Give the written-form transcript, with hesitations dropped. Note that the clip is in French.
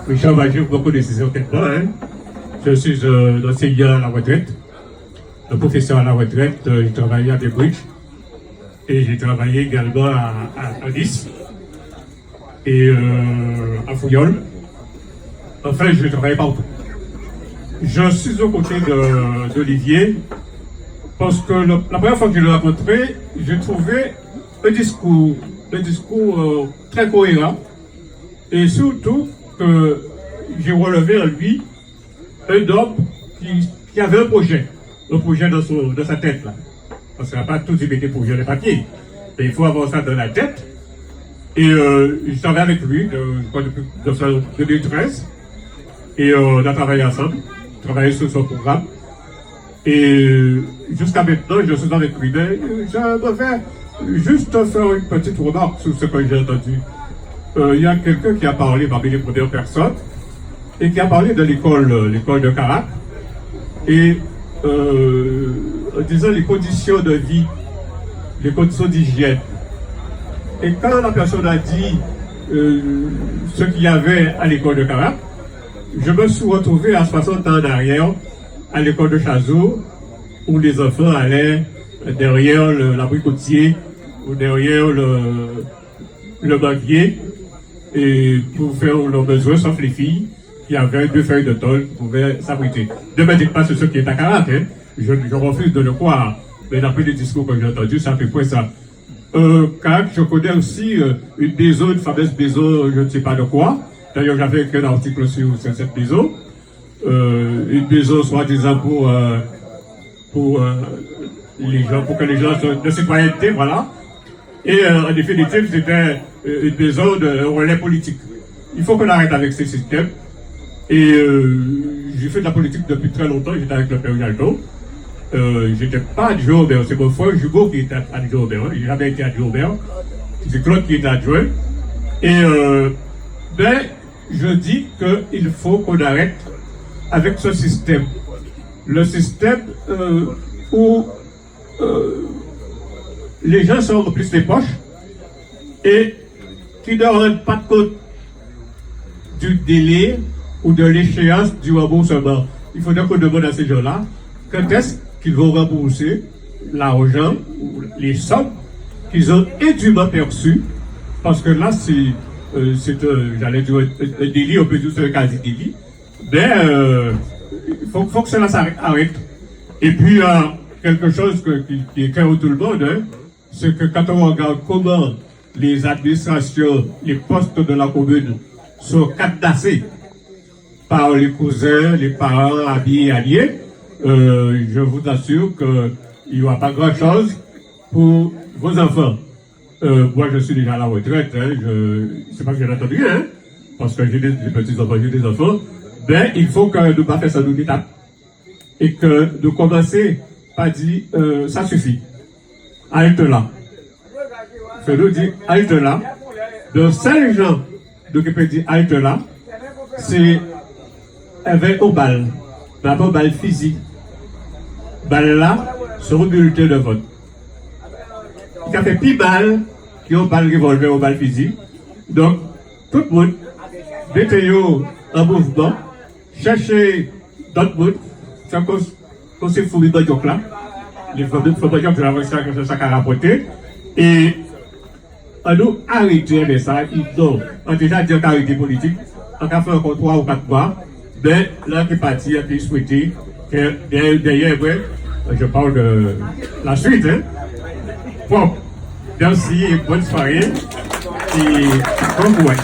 Richard Magé, vous connaissez certainement. Hein? Je suis enseignant à la retraite, un professeur à la retraite. J'ai travaillé à Cambridge et j'ai travaillé également à Nice et à Fouillol. Enfin, je travaille partout. Je suis aux côtés d'Olivier parce que la première fois que je l'ai rencontré, j'ai trouvé un discours très cohérent et surtout que j'ai relevé en lui un homme qui avait un projet dans sa tête là. Parce qu'on n'a pas tout y mettre pour les papiers. Mais il faut avoir ça dans la tête. Et je travaillais avec lui depuis 2013 et on a travaillé ensemble, travaillé sur son programme. Et jusqu'à maintenant, je suis avec lui. Mais je vais juste faire une petite remarque sur ce que j'ai entendu. Il y a quelqu'un qui a parlé parmi les premières personnes et qui a parlé de l'école de Carac et en disant les conditions de vie, les conditions d'hygiène. Et quand la personne a dit ce qu'il y avait à l'école de Carac, je me suis retrouvé à 60 ans derrière à l'école de Chazot où les enfants allaient derrière l'abricotier ou derrière le banquier et pour faire leurs besoins, sauf les filles qui avaient 2 feuilles de tôle qui pouvaient s'abriter. Ne me dites pas ce qui est à Carac, hein. Je refuse de le croire, mais d'après les discours que j'ai entendus, ça fait point ça. Carac, je connais aussi une maison, une fameuse maison, je ne sais pas de quoi. D'ailleurs, j'avais écrit un article sur cette maison. Une maison soi-disant pour les gens, pour que les gens soient de citoyenneté, voilà. Et en définitive, c'était une maison de relais politique. Il faut qu'on arrête avec ces systèmes. Et j'ai fait de la politique depuis très longtemps, j'étais avec le père Rinaldo. J'étais pas adjoint au maire, c'est mon frère Jugo qui était adjoint au maire. J'ai jamais été adjoint au maire. C'est Claude qui était adjoint. Et ben, je dis qu'il faut qu'on arrête avec ce système. Le système où les gens se remplissent les poches et qui ne rendent pas compte du délai ou de l'échéance du remboursement. Il faudrait qu'on demande à ces gens-là quand est-ce qu'ils vont rembourser l'argent ou les sommes qu'ils ont indûment perçues, parce que là, j'allais dire un délit, on peut dire c'est un quasi-délit, mais il faut que cela s'arrête. Et puis, quelque chose qui est clair pour tout le monde, hein, c'est que quand on regarde comment les administrations, les postes de la commune sont cadenassés par les cousins, les parents, amis et alliés, je vous assure qu'il n'y aura pas grand-chose pour vos enfants. Moi, je suis déjà à la retraite, hein, c'est pas que j'ai entendu, hein, parce que j'ai des petits-enfants, j'ai des enfants, mais il faut que nous fassions ça d'une étape. Et que nous commencer par dire, ça suffit. Halte là. Que nous dire, halte là. De 5 gens, nous qui peut dire halte là, c'est avec au bal. D'abord, bal physique. Bal là, sur une bulletin de vote. Il a fait plus bal qui ont bal revolver au bal physique. Donc, tout le monde, mettez-vous en mouvement, cherchez d'autres monde, ça qu'on s'est fourni dans le là. Les fameux de la voiture que ça a rapporté. Et on nous arrêter mais ça, on a déjà dit qu'on a arrêté politique, on a fait encore 3 ou 4 mois, mais là qui est parti, qui est souhaité, que derrière, je parle de la suite. Hein. Bon, merci, bonne soirée, et bon courage.